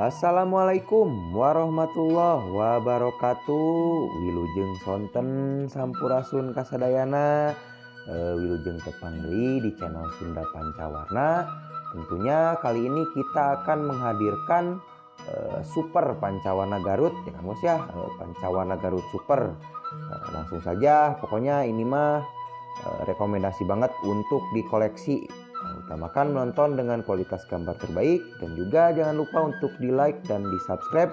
Assalamualaikum warahmatullahi wabarakatuh. Wilujeng sonten sampurasun kasadayana. Wilujeng tepang deui di channel Sunda Pancawarna. Tentunya kali ini kita akan menghadirkan Super Pancawarna Garut ya Kang Bos ya. Pancawarna Garut Super. Langsung saja, pokoknya ini mah rekomendasi banget untuk dikoleksi. Utamakan menonton dengan kualitas gambar terbaik, dan juga jangan lupa untuk di like dan di subscribe.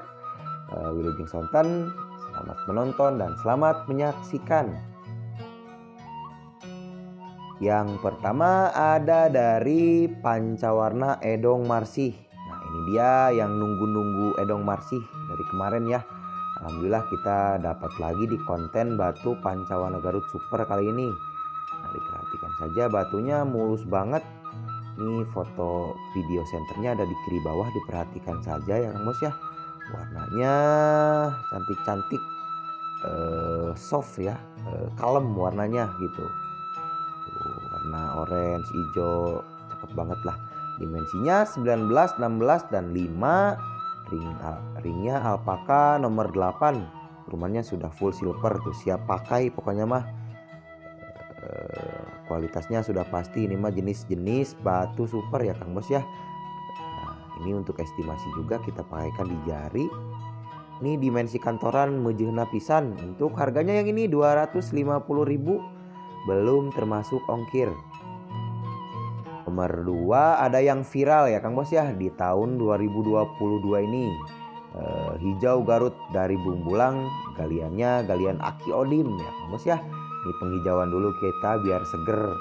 Wilujeng sonten, selamat menonton dan selamat menyaksikan. Yang pertama ada dari Pancawarna Edong Marsih. Nah ini dia yang nunggu-nunggu Edong Marsih dari kemarin ya. Alhamdulillah kita dapat lagi di konten batu Pancawarna Garut Super kali ini. Nah diperhatikan saja batunya mulus banget. Ini foto video senternya ada di kiri bawah, diperhatikan saja ya Kang Bos ya. Warnanya cantik-cantik, soft ya, kalem warnanya gitu. Warna orange, hijau, cakep banget lah. Dimensinya 19, 16 dan 5. Ringnya alpaka nomor 8. Rumahnya sudah full silver tuh, siap pakai pokoknya mah. Kualitasnya sudah pasti, ini mah jenis-jenis batu super ya Kang Bos ya. Nah, ini untuk estimasi juga kita pakaikan di jari. Ini dimensi kantoran meujeuhna pisan. Untuk harganya yang ini 250.000, belum termasuk ongkir. Nomor 2 ada yang viral ya Kang Bos ya di tahun 2022 ini. Hijau Garut dari Bumbulang, galiannya galian Aki Odim ya Kang Bos ya. Ini penghijauan dulu kita biar seger.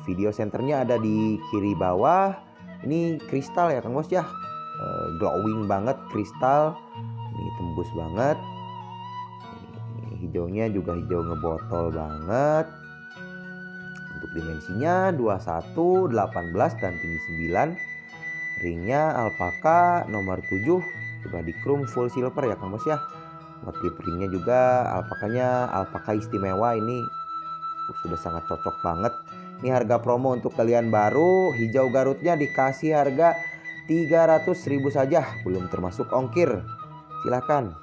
Video senternya ada di kiri bawah. Ini kristal ya Kang Bos ya. Glowing banget kristal. Ini tembus banget. Ini hijaunya juga hijau ngebotol banget. Untuk dimensinya 21, 18 dan tinggi 9. Ringnya alpaka nomor 7. Sudah di chrome full silver ya Kang Bos ya. Motif ringnya juga alpakanya alpaka istimewa, ini sudah sangat cocok banget. Ini harga promo untuk kalian baru, hijau Garutnya dikasih harga 300.000 saja, belum termasuk ongkir. Silahkan.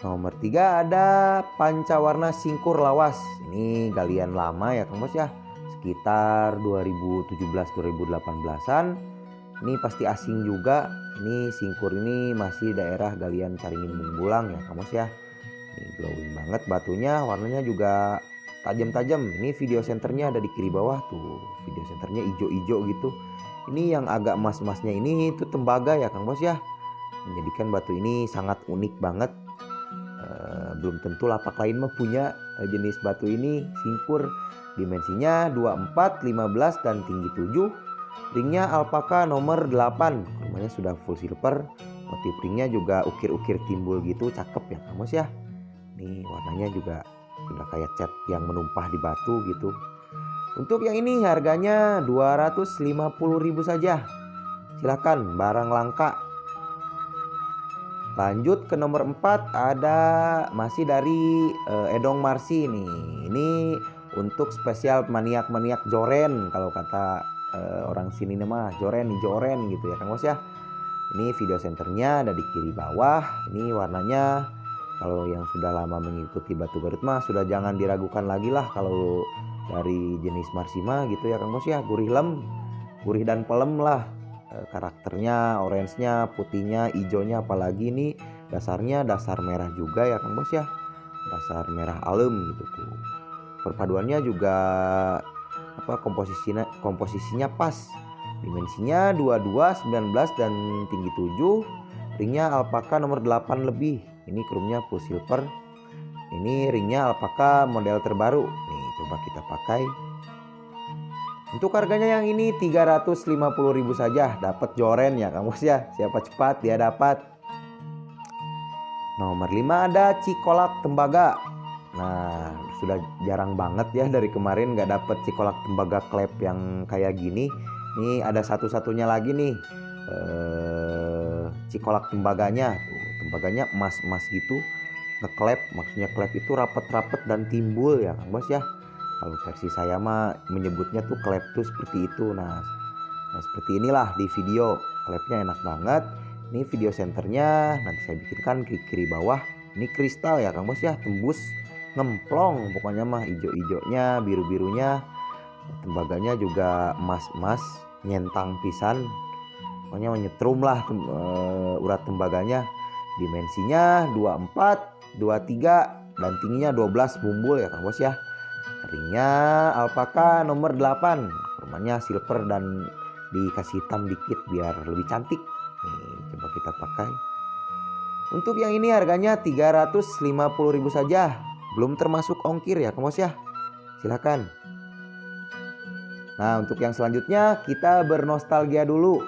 Nomor 3 ada Pancawarna Singkur Lawas. Ini galian lama ya Kang Bos ya, sekitar 2017-2018an. Ini pasti asing juga. Ini singkur ini masih daerah galian Caringin Bumbulang ya Kang Bos ya. Ini glowing banget batunya, warnanya juga tajam-tajam. Ini video senternya ada di kiri bawah tuh. Video senternya hijau-hijau gitu. Ini yang agak emas-emasnya ini itu tembaga ya Kang Bos ya. Menjadikan batu ini sangat unik banget. Belum tentu lapak lain mah punya jenis batu ini singkur. Dimensinya 24, 15 dan tinggi 7. Ringnya alpaka nomor 8. Rumahnya sudah full silver. Motif ringnya juga ukir-ukir timbul gitu, cakep ya Kang Bos ya. Nih warnanya juga sudah kayak cat yang menumpah di batu gitu. Untuk yang ini harganya 250.000 saja. Silahkan, barang langka. Lanjut ke nomor 4 ada masih dari Edong Marsih nih. Ini untuk spesial maniak-maniak joren, kalau kata orang sini mah joren gitu ya Kang Bos ya. Ini video senternya ada di kiri bawah. Ini warnanya kalau yang sudah lama mengikuti batu Garut mah sudah jangan diragukan lagi lah kalau dari jenis Marsima gitu ya Kang Bos ya. Gurih dan pelem lah. Karakternya orange-nya, putihnya, hijaunya, apalagi ini dasarnya dasar merah juga ya Kang Bos ya. Dasar merah alum gitu tuh. Perpaduannya juga komposisinya pas. Dimensinya 22, 19 dan tinggi 7. Ringnya alpaka nomor 8 lebih. Ini chrome-nya full silver. Ini ringnya alpaka model terbaru. Nih coba kita pakai. Untuk harganya yang ini 350.000 saja, dapat joren ya Kang Bos ya. Siapa cepat dia dapat. Nomor 5 ada Cikolak Tembaga. Nah sudah jarang banget ya dari kemarin nggak dapet Cikolak Tembaga klep yang kayak gini. Ini ada satu-satunya lagi nih, Cikolak Tembaganya tuh. Tembaganya emas-emas gitu, ngeklep. Maksudnya klep itu rapet-rapet dan timbul ya Kang Bos ya. Kalau versi saya mah menyebutnya tuh klep tuh seperti itu. Nah Nah, seperti inilah di video, klepnya enak banget. Ini video senternya nanti saya bikinkan di kiri bawah. Ini kristal ya Kang Bos ya, tembus ngemplong pokoknya mah, ijo-ijonya, biru-birunya. Tembaganya juga emas-emas, nyentang pisan. Pokoknya menyetrum lah urat tembaganya. Dimensinya 24, 23 dan tingginya 12 bumbul ya Kang Bos ya. Ringnya alpaka nomor 8, warnanya silver dan dikasih hitam dikit biar lebih cantik. Nih, coba kita pakai. Untuk yang ini harganya 350.000 saja, belum termasuk ongkir ya Kang Bos ya. Silakan. Nah, untuk yang selanjutnya kita bernostalgia dulu.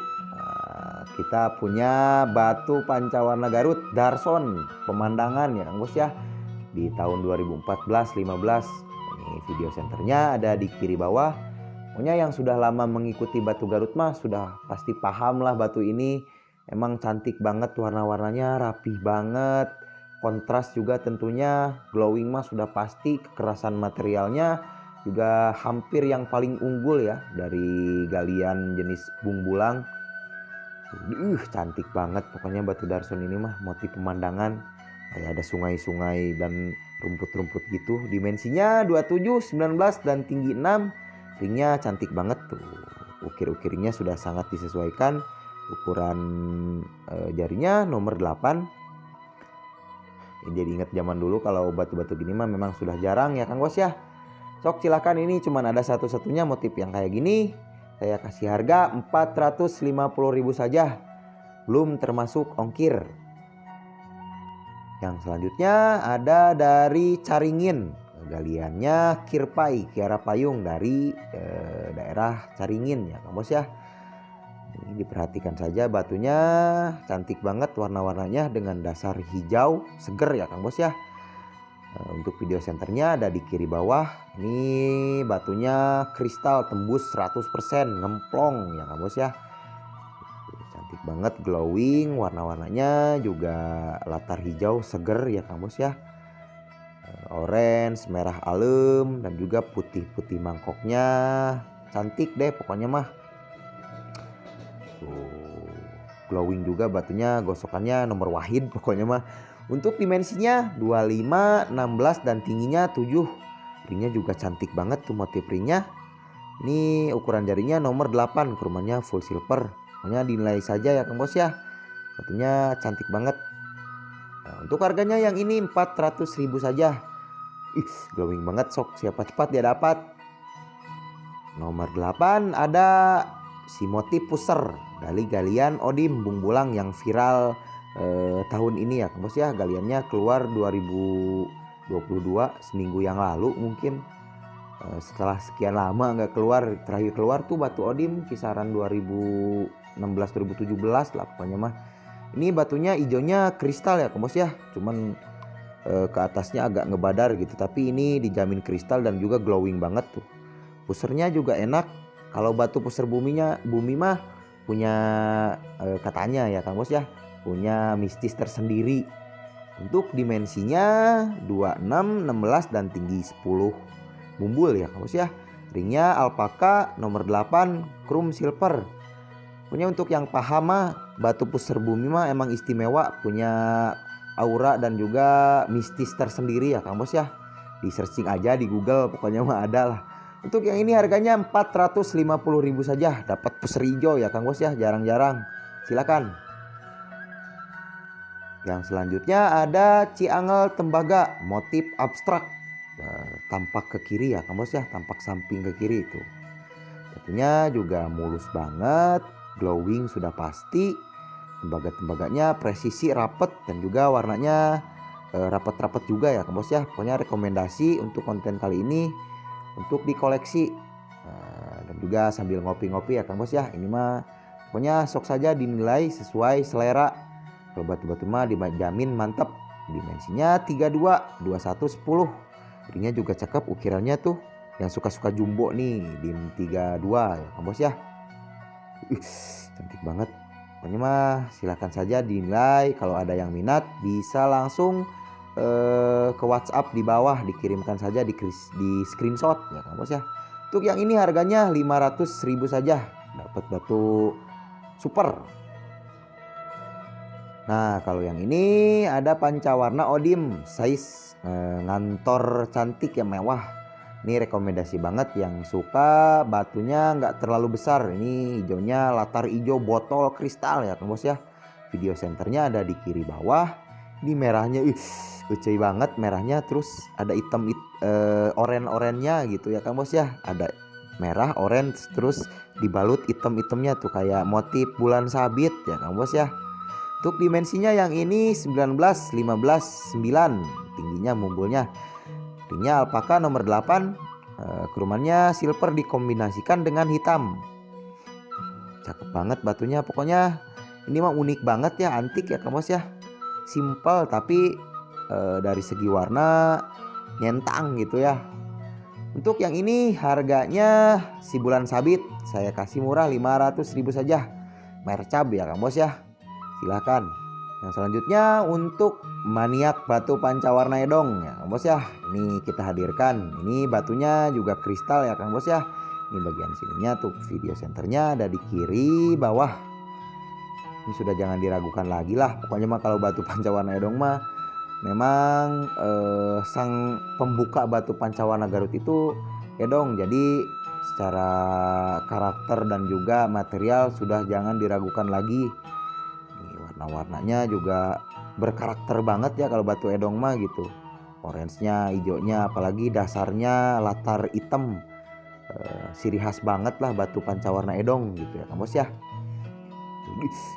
Kita punya batu pancawarna Garut Darson pemandangan ya Kang Bos ya, di tahun 2014-15. Ini video senternya ada di kiri bawah. Pokoknya yang sudah lama mengikuti batu Garut mah sudah pasti paham lah, batu ini emang cantik banget, warna-warnanya rapih banget, kontras juga tentunya, glowing mah sudah pasti, kekerasan materialnya juga hampir yang paling unggul ya dari galian jenis bumbulang. Cantik banget pokoknya batu Darson ini mah, motif pemandangan kayak ada sungai-sungai dan rumput-rumput gitu. Dimensinya 27, 19 dan tinggi 6. Ringnya cantik banget tuh. Ukir-ukirnya sudah sangat disesuaikan. Ukuran jarinya nomor 8. Jadi ingat zaman dulu kalau batu-batu gini mah memang sudah jarang ya Kang Bos ya. Sok silakan, ini cuman ada satu-satunya motif yang kayak gini. Saya kasih harga 450.000 saja, belum termasuk ongkir. Yang selanjutnya ada dari Caringin, galiannya Kirpai, Kiara Payung dari daerah Caringin ya Kang Bos ya. Ini diperhatikan saja, batunya cantik banget, warna-warnanya dengan dasar hijau seger ya Kang Bos ya. Untuk video senternya ada di kiri bawah. Ini batunya kristal tembus 100%, ngemplong ya Kang Bos ya. Cantik banget, glowing, warna-warnanya juga latar hijau seger ya Kang Bos ya. Orange, merah alum dan juga putih-putih mangkoknya. Cantik deh pokoknya mah. Tuh, glowing juga batunya, gosokannya nomor wahid pokoknya mah. Untuk dimensinya 25, 16 dan tingginya 7. Ringnya juga cantik banget tuh motif ringnya. Ini ukuran jarinya nomor 8, kurmanya full silver. Pokoknya dinilai saja ya Kang Bos ya. Batunya cantik banget. Nah, untuk harganya yang ini 400.000 saja. Glowing banget, sok siapa cepat dia dapat. Nomor 8 ada si motif puser dari galian Odim Bumbulang yang viral tahun ini ya Kang Bos ya. Galiannya keluar 2022, seminggu yang lalu mungkin. Setelah sekian lama nggak keluar, terakhir keluar tuh batu Odim kisaran 2016-2017 lah pokoknya mah. Ini batunya hijaunya kristal ya Kang Bos ya, cuman ke atasnya agak ngebadar gitu, tapi ini dijamin kristal dan juga glowing banget tuh. Pusernya juga enak. Kalau batu puser bumi mah punya katanya ya Kang Bos ya, punya mistis tersendiri. Untuk dimensinya 26, 16 dan tinggi 10 bumbul ya Kang Bos ya. Ringnya alpaka nomor 8, krum silver. Punya untuk yang paham mah, batu puser bumi mah emang istimewa, punya aura dan juga mistis tersendiri ya Kang Bos ya. Di searching aja di Google pokoknya mah ada lah. Untuk yang ini harganya 450.000 saja, dapat puser hijau ya Kang Bos ya, jarang-jarang. Silakan. Yang selanjutnya ada Ciangel Tembaga, motif abstrak. Tampak ke kiri ya Kang Bos ya, tampak samping ke kiri itu. Batunya juga mulus banget, glowing sudah pasti. Tembaga-tembaganya presisi, rapet dan juga warnanya rapet-rapet juga ya Kang Bos ya. Pokoknya rekomendasi untuk konten kali ini untuk dikoleksi dan juga sambil ngopi-ngopi ya Kang Bos ya. Ini mah pokoknya sok saja dinilai sesuai selera. Kalau batu-batu mah dijamin mantap. Dimensinya 32, 21, 10. Ringnya juga cakep, ukirannya tuh yang suka-suka jumbo nih, di 32 ya Kang Bos ya. Cantik banget. Pokoknya mah silahkan saja dinilai. Kalau ada yang minat bisa langsung ke WhatsApp di bawah, dikirimkan saja di screenshot ya Kang Bos ya. Untuk yang ini harganya 500.000 saja, dapat batu super. Nah kalau yang ini ada pancawarna Odim size ngantor cantik ya, mewah. Ini rekomendasi banget yang suka batunya nggak terlalu besar. Ini hijaunya latar hijau botol kristal ya Kang Bos ya. Video senternya ada di kiri bawah. Ini merahnya lucu banget merahnya, terus ada hitam oren-orennya gitu ya Kang Bos ya. Ada merah, orange, terus dibalut hitam-hitamnya tuh kayak motif bulan sabit ya Kang Bos ya. Untuk dimensinya yang ini 19, 15, 9 tingginya mumbulnya. Ringnya alpaka nomor 8, kerumannya silver dikombinasikan dengan hitam. Cakep banget batunya, pokoknya ini mah unik banget ya, antik ya Kang Bos ya. Simple tapi dari segi warna nyentang gitu ya. Untuk yang ini harganya si bulan sabit saya kasih murah 500.000 saja. Mercab ya Kang Bos ya. Silahkan. Yang selanjutnya untuk maniak batu pancawarna edong ya Kang Bos ya. Ini kita hadirkan. Ini batunya juga kristal ya Kang Bos ya. Ini bagian sininya tuh video senternya ada di kiri bawah. Ini sudah jangan diragukan lagi lah. Pokoknya mah kalau batu pancawarna edong mah memang sang pembuka batu pancawarna Garut itu edong. Jadi secara karakter dan juga material sudah jangan diragukan lagi. Warna-warnanya juga berkarakter banget ya kalau batu edong mah gitu. Orange-nya, hijaunya, apalagi dasarnya latar hitam. Ciri khas banget lah batu pancawarna edong gitu ya Kang Bos ya.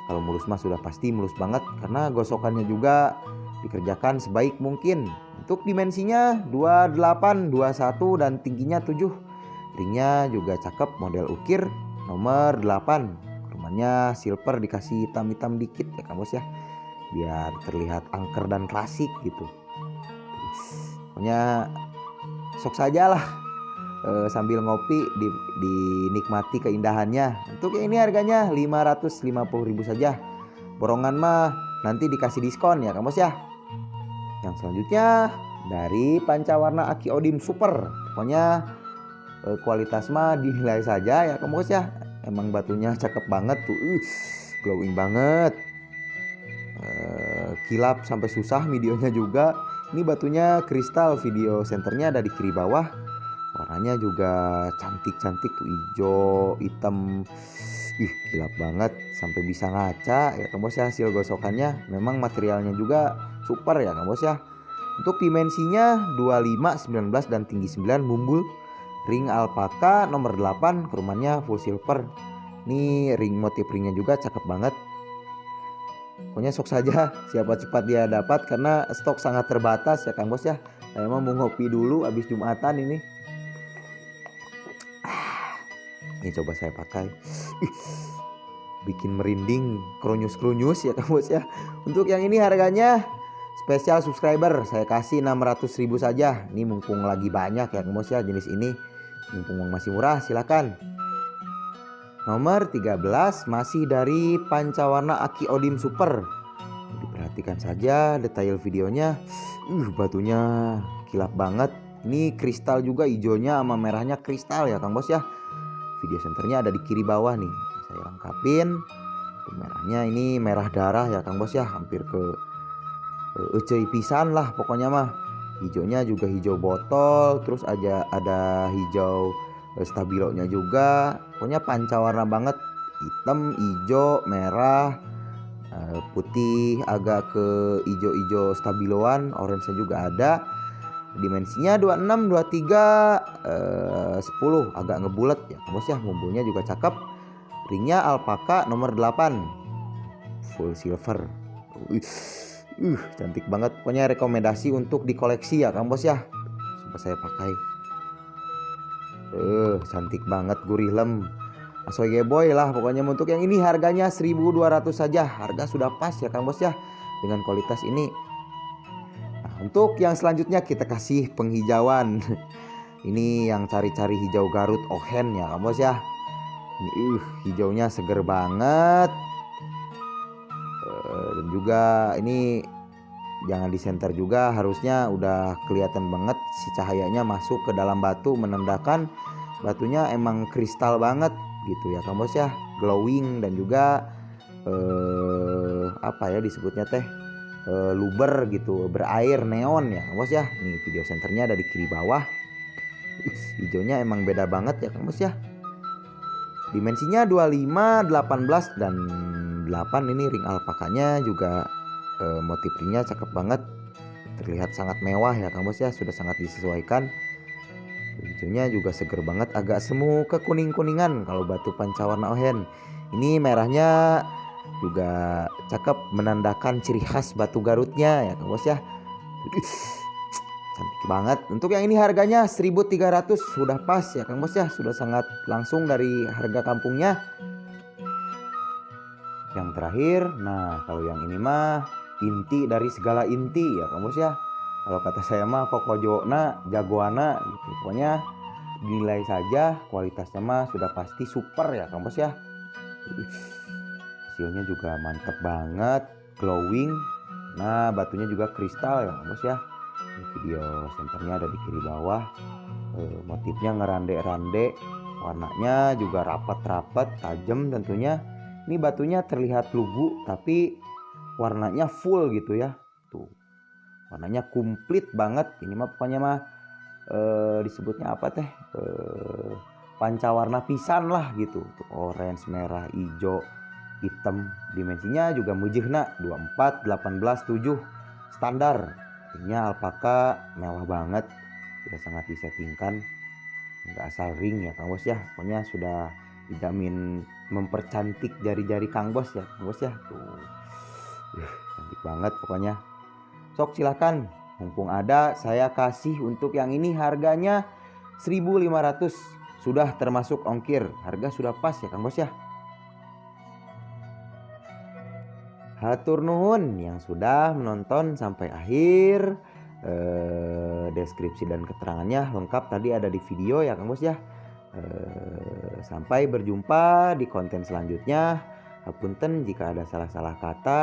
Kalau mulus mah sudah pasti mulus banget karena gosokannya juga dikerjakan sebaik mungkin. Untuk dimensinya 28, 21 dan tingginya 7. Ringnya juga cakep, model ukir nomor 8. Rumahnya silver dikasih hitam-hitam dikit ya Kang Bos ya, biar terlihat angker dan klasik gitu. Pokoknya sok saja lah sambil ngopi dinikmati keindahannya. Untuk yang ini harganya 550.000 saja. Borongan mah nanti dikasih diskon ya Kang Bos ya. Yang selanjutnya dari pancawarna Aki Odim Super. Pokoknya kualitas mah dinilai saja ya Kang Bos ya. Emang batunya cakep banget tuh, glowing banget, kilap sampai susah videonya juga. Ini batunya kristal, video senternya ada di kiri bawah. Warnanya juga cantik-cantik tuh, hijau, hitam, kilap banget sampai bisa ngaca ya Kang Bos ya. Hasil gosokannya memang materialnya juga super ya Kang Bos ya. Untuk dimensinya 25, 19 dan tinggi 9 mumbul. Ring alpaka nomor 8, kerumannya full silver. Ini ring, motif ringnya juga cakep banget. Pokoknya sok saja siapa cepat dia dapat karena stok sangat terbatas ya Kang Bos ya. Saya mau ngopi dulu habis Jumatan ini. Ini coba saya pakai. Bikin merinding, kerunyus-kerunyus ya Kang Bos ya. Untuk yang ini harganya spesial subscriber saya kasih 600.000 saja. Ini mumpung lagi banyak ya Kang Bos ya jenis ini. Mumpung masih murah silakan. Nomor 13 masih dari pancawarna Aki Odim Super. Diperhatikan saja detail videonya. Batunya kilap banget. Ini kristal juga, hijaunya sama merahnya kristal ya Kang Bos ya. Video senternya ada di kiri bawah nih. Saya lengkapin. Merahnya ini merah darah ya Kang Bos ya, hampir ke ecei pisan lah pokoknya mah. Hijaunya juga hijau botol, terus ada hijau stabilonya juga. Pokoknya pancawarna banget, hitam, hijau, merah, putih agak ke hijau-hijau stabiloan, orange juga ada. Dimensinya 26, 23, 10 agak ngebulet ya Kang Bos ya. Mumbulnya juga cakep. Ringnya alpaka nomor 8 full silver. Cantik banget. Pokoknya rekomendasi untuk dikoleksi ya Kang Bos ya. Coba saya pakai. Cantik banget, gurih lem. Asoy boy lah pokoknya. Untuk yang ini harganya 1.200 saja. Harga sudah pas ya Kang Bos ya dengan kualitas ini. Nah, untuk yang selanjutnya kita kasih penghijauan. Ini yang cari-cari hijau Garut Ohen ya Kang Bos ya. Ini hijaunya seger banget. Dan juga ini jangan disenter juga, harusnya udah kelihatan banget si cahayanya masuk ke dalam batu, menandakan batunya emang kristal banget. gitu ya Kang Bos ya, glowing dan juga apa ya disebutnya teh, luber gitu, berair neon ya Kang Bos ya. Nih video senternya ada di kiri bawah. Hijaunya emang beda banget ya Kang Bos ya. Dimensinya 25, 18 dan 8. Ini ring alpakanya juga motif ringnya cakep banget. Terlihat sangat mewah ya Kang Bos ya, sudah sangat disesuaikan. Hijaunya juga seger banget, agak semu ke kuning-kuningan kalau batu pancawarna ohen. Ini merahnya juga cakep, menandakan ciri khas batu Garutnya ya Kang Bos ya. Cantik banget. Untuk yang ini harganya 1.300 sudah pas ya Kang Bos ya, sudah sangat langsung dari harga kampungnya. Yang terakhir, nah kalau yang ini mah inti dari segala inti ya Kang Bos ya. Kalau kata saya mah kokojona jagoana gitu. Pokoknya dinilai saja, kualitasnya mah sudah pasti super ya Kang Bos ya. Hasilnya juga mantep banget, glowing. Nah batunya juga kristal ya Kang Bos ya. Ini video senternya ada di kiri bawah. Motifnya ngerande-rande, warnanya juga rapat-rapat, tajam tentunya. Ini batunya terlihat lugu tapi warnanya full gitu ya. Tuh. Warnanya komplit banget. Ini mah pokoknya mah disebutnya apa teh? Pancawarna pisan lah gitu. Tuh, orange, merah, hijau, hitam. Dimensinya juga mujihna 24, 18, 7 standar. Ini alpaka mewah banget. Sudah sangat disettingkan. Nggak asal ring ya Kang Bos ya. Pokoknya sudah dijamin mempercantik jari-jari Kang Bos ya Kang Bos ya. Tuh. Cantik banget pokoknya. Sok silakan, mumpung ada saya kasih untuk yang ini harganya 1.500, sudah termasuk ongkir. Harga sudah pas ya Kang Bos ya. Hatur nuhun yang sudah menonton sampai akhir. Deskripsi dan keterangannya lengkap tadi ada di video ya Kang Bos ya. Sampai berjumpa di konten selanjutnya. Hapunten jika ada salah-salah kata.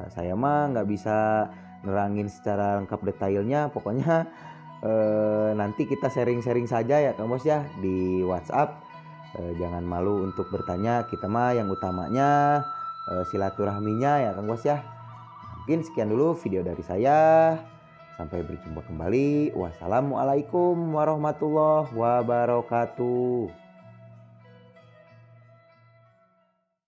Saya mah nggak bisa nerangin secara lengkap detailnya. Pokoknya nanti kita sharing-sharing saja ya Kang Bos ya di WhatsApp. Jangan malu untuk bertanya. Kita mah yang utamanya silaturahminya ya Kang Bos ya. Mungkin sekian dulu video dari saya. Sampai berjumpa kembali. Wassalamualaikum warahmatullahi wabarakatuh.